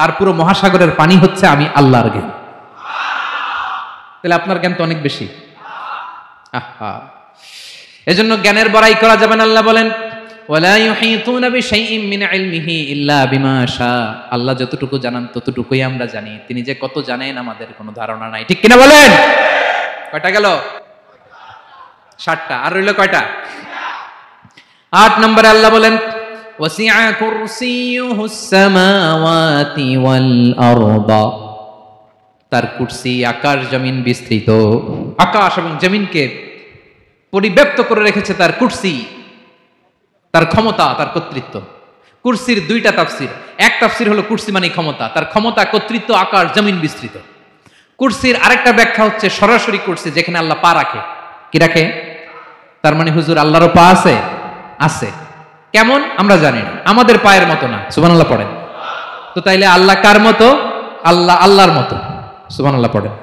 আর পুরো মহাসাগরের পানি হচ্ছে আমি আল্লাহর জ্ঞান। তাহলে আপনার জ্ঞান তো অনেক বেশি। আহা, এজন্য জ্ঞানের বড়াই করা যাবে না। আল্লাহ বলেন ওয়ালা ইউহিতুনা বিশাইইন মিন ইলমিহি ইল্লা বিমা শা। আল্লাহ যতটুকু জানান ততটুকুই আমরা জানি, তিনি যে কত জানেন আমাদের কোনো ধারণা নাই। ঠিক কিনা বলেন? কয়টা গেল? 7টা। আর রইল কয়টা? 8 নম্বরে আল্লাহ বলেন ওয়াসিআ কুরসিয়ুহুস সামাওয়াতি ওয়াল আরদা। তার কুরসি আকাশ জমিন বিস্তৃত। আকাশ এবং জমিনকে পরিব্যাপ্ত করে রেখেছে তার কুরসি, তার ক্ষমতা, তার কর্তৃত্ব। কুরসির 2টা তাফসীর। এক তাফসীর হলো কুরসি মানে ক্ষমতা, তার ক্ষমতা, কর্তৃত্ব, আকাশ জমিন বিস্তৃত। কুরসির আরেকটা ব্যাখ্যা হচ্ছে সরাসরি কুরসি, যেখানে আল্লাহ পা রাখে। কি রাখে? তার মানে হুজুর আল্লাহরও পা আছে? আছে। কেমন আমরা জানি না, আমাদের পায়ের মতো না। সুবহানাল্লাহ পড়েন। তো তাইলে আল্লাহ কার মতো? আল্লাহ আল্লাহর মতো। সুবহানাল্লাহ পড়েন।